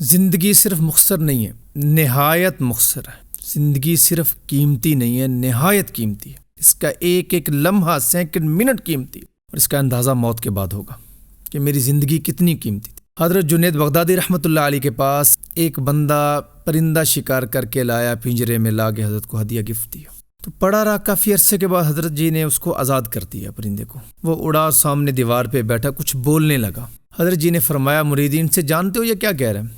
زندگی صرف مختصر نہیں ہے، نہایت مختصر ہے۔ زندگی صرف قیمتی نہیں ہے، نہایت قیمتی ہے۔ اس کا ایک ایک لمحہ، سیکنڈ، منٹ قیمتی ہے، اور اس کا اندازہ موت کے بعد ہوگا کہ میری زندگی کتنی قیمتی تھی۔ حضرت جنید بغدادی رحمۃ اللہ علیہ کے پاس ایک بندہ پرندہ شکار کر کے لایا، پنجرے میں لا کے حضرت کو ہدیہ گفٹ دیا، تو پڑا رہا۔ کافی عرصے کے بعد حضرت جی نے اس کو آزاد کر دیا، پرندے کو۔ وہ اڑا، سامنے دیوار پہ بیٹھا، کچھ بولنے لگا۔ حضرت جی نے فرمایا مریدین سے، جانتے ہو یہ کیا کہہ رہے ہیں؟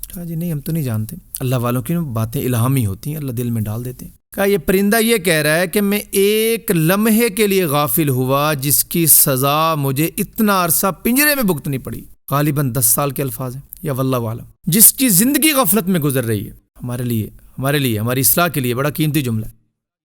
کہا جی نہیں، ہم تو نہیں جانتے۔ اللہ والوں کی باتیں الہامی ہوتی ہیں، اللہ دل میں ڈال دیتے ہیں۔ کہا یہ پرندہ یہ کہہ رہا ہے کہ میں ایک لمحے کے لیے غافل ہوا جس کی سزا مجھے اتنا عرصہ پنجرے میں بھگتنی پڑی، غالباً 10 سال کے الفاظ ہیں یا واللہ عالم۔ جس کی زندگی غفلت میں گزر رہی ہے، ہمارے لیے ہماری اصلاح کے لیے بڑا قیمتی جملہ ہے۔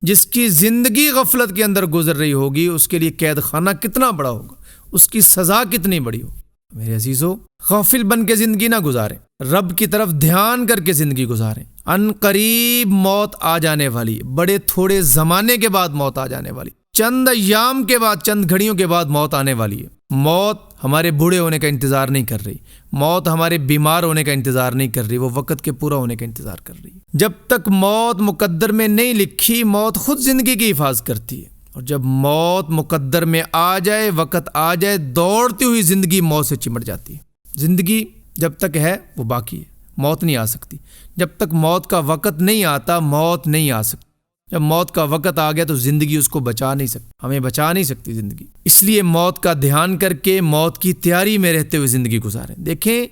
جس کی زندگی غفلت کے اندر گزر رہی ہوگی، اس کے لیے قید خانہ کتنا بڑا ہوگا، اس کی سزا کتنی بڑی ہوگی۔ میرے عزیزو، غافل بن کے زندگی نہ گزاریں، رب کی طرف دھیان کر کے زندگی گزاریں۔ ان قریب موت آ جانے والی، بڑے تھوڑے زمانے کے بعد موت آ جانے والی، چند ایام کے بعد، چند گھڑیوں کے بعد موت آنے والی ہے۔ موت ہمارے بوڑھے ہونے کا انتظار نہیں کر رہی، موت ہمارے بیمار ہونے کا انتظار نہیں کر رہی، وہ وقت کے پورا ہونے کا انتظار کر رہی ہے۔ جب تک موت مقدر میں نہیں لکھی، موت خود زندگی کی حفاظت کرتی ہے، اور جب موت مقدر میں آ جائے، وقت آ جائے، دوڑتی ہوئی زندگی موت سے چمٹ جاتی ہے۔ زندگی جب تک ہے وہ باقی ہے، موت نہیں آ سکتی۔ جب تک موت کا وقت نہیں آتا، موت نہیں آ سکتی۔ جب موت کا وقت آ گیا تو زندگی اس کو بچا نہیں سکتی، ہمیں بچا نہیں سکتی زندگی۔ اس لیے موت کا دھیان کر کے موت کی تیاری میں رہتے ہوئے زندگی گزاریں۔ دیکھیں،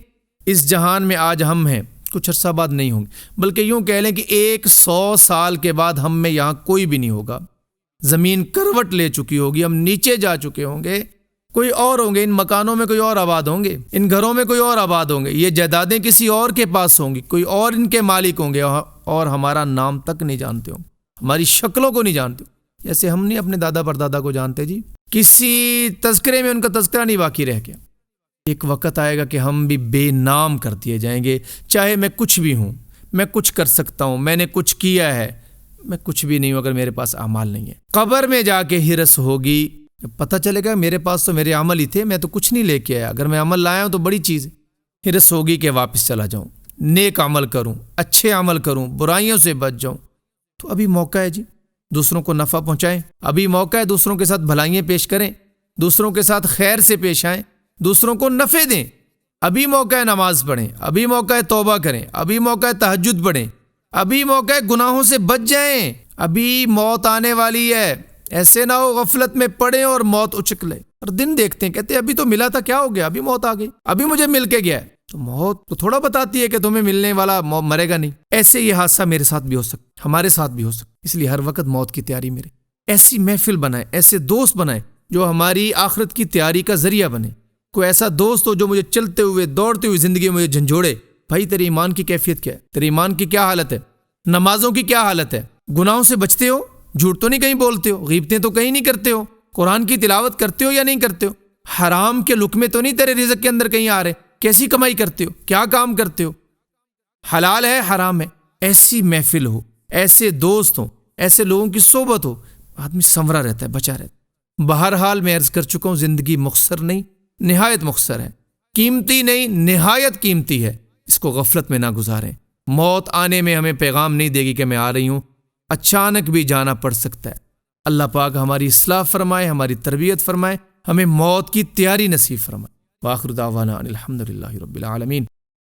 اس جہان میں آج ہم ہیں، کچھ عرصہ بعد نہیں ہوں گے، بلکہ یوں کہہ لیں کہ 100 سال کے بعد ہم میں یہاں کوئی بھی نہیں ہوگا۔ زمین کروٹ لے چکی ہوگی، ہم نیچے جا چکے ہوں گے، کوئی اور ہوں گے، ان مکانوں میں کوئی اور آباد ہوں گے، ان گھروں میں کوئی اور آباد ہوں گے، یہ جائیدادیں کسی اور کے پاس ہوں گی، کوئی اور ان کے مالک ہوں گے، اور ہمارا نام تک نہیں جانتے ہوں، ہماری شکلوں کو نہیں جانتے، جیسے ہم نہیں اپنے دادا پردادا کو جانتے۔ جی، کسی تذکرے میں ان کا تذکرہ نہیں باقی رہ گیا۔ ایک وقت آئے گا کہ ہم بھی بے نام کر دیے جائیں گے، چاہے میں کچھ بھی ہوں، میں کچھ کر سکتا ہوں، میں نے کچھ کیا ہے، میں کچھ بھی نہیں ہوں اگر میرے پاس اعمال نہیں ہے۔ قبر میں جا کے ہرس ہوگی، پتہ چلے گا میرے پاس تو میرے عمل ہی تھے، میں تو کچھ نہیں لے کے آیا، اگر میں عمل لایا ہوں تو بڑی چیز ہے۔ ہرس ہوگی کہ واپس چلا جاؤں، نیک عمل کروں، اچھے عمل کروں، برائیوں سے بچ جاؤں۔ تو ابھی موقع ہے جی، دوسروں کو نفع پہنچائیں، ابھی موقع ہے دوسروں کے ساتھ بھلائیاں پیش کریں، دوسروں کے ساتھ خیر سے پیش آئیں، دوسروں کو نفع دیں۔ ابھی موقع ہے نماز پڑھیں، ابھی موقع ہے توبہ کریں، ابھی موقع ہے تہجد پڑھیں، ابھی موقع ہے گناہوں سے بچ جائیں، ابھی موت آنے والی ہے۔ ایسے نہ ہو غفلت میں پڑیں اور موت اچک لے، اور دن دیکھتے ہیں، کہتے ہیں ابھی تو ملا تھا، کیا ہو گیا، ابھی موت آ گئی، ابھی مجھے مل کے گیا ہے۔ تو موت تو تھوڑا بتاتی ہے کہ تمہیں ملنے والا مرے گا نہیں۔ ایسے یہ حادثہ میرے ساتھ بھی ہو سکتا، ہمارے ساتھ بھی ہو سکتا، اس لیے ہر وقت موت کی تیاری میں رہے۔ ایسی محفل بنائیں، ایسے دوست بنائیں جو ہماری آخرت کی تیاری کا ذریعہ بنے۔ کوئی ایسا دوست ہو جو مجھے چلتے ہوئے، دوڑتے ہوئے زندگی میں مجھے جھنجھوڑے، بھائی تیرے ایمان کی کیفیت کیا ہے، تیرے ایمان کی کیا حالت ہے، نمازوں کی کیا حالت ہے، گناہوں سے بچتے ہو، جھوٹ تو نہیں کہیں بولتے ہو، غیبتیں تو کہیں نہیں کرتے ہو، قرآن کی تلاوت کرتے ہو یا نہیں کرتے ہو، حرام کے لقمے تو نہیں تیرے رزق کے اندر کہیں آ رہے، کیسی کمائی کرتے ہو، کیا کام کرتے ہو، حلال ہے حرام ہے۔ ایسی محفل ہو، ایسے دوست ہوں، ایسے لوگوں کی صحبت ہو، آدمی سنورا رہتا ہے، بچا رہتا ہے۔ بہرحال میں عرض کر چکا ہوں، زندگی مختصر نہیں، نہایت مختصر ہے، قیمتی نہیں، نہایت قیمتی ہے، اس کو غفلت میں نہ گزاریں۔ موت آنے میں ہمیں پیغام نہیں دے گی کہ میں آ رہی ہوں، اچانک بھی جانا پڑ سکتا ہے۔ اللہ پاک ہماری اصلاح فرمائے، ہماری تربیت فرمائے، ہمیں موت کی تیاری نصیب فرمائے۔ وآخر دعوانا ان الحمد للہ رب العالمین۔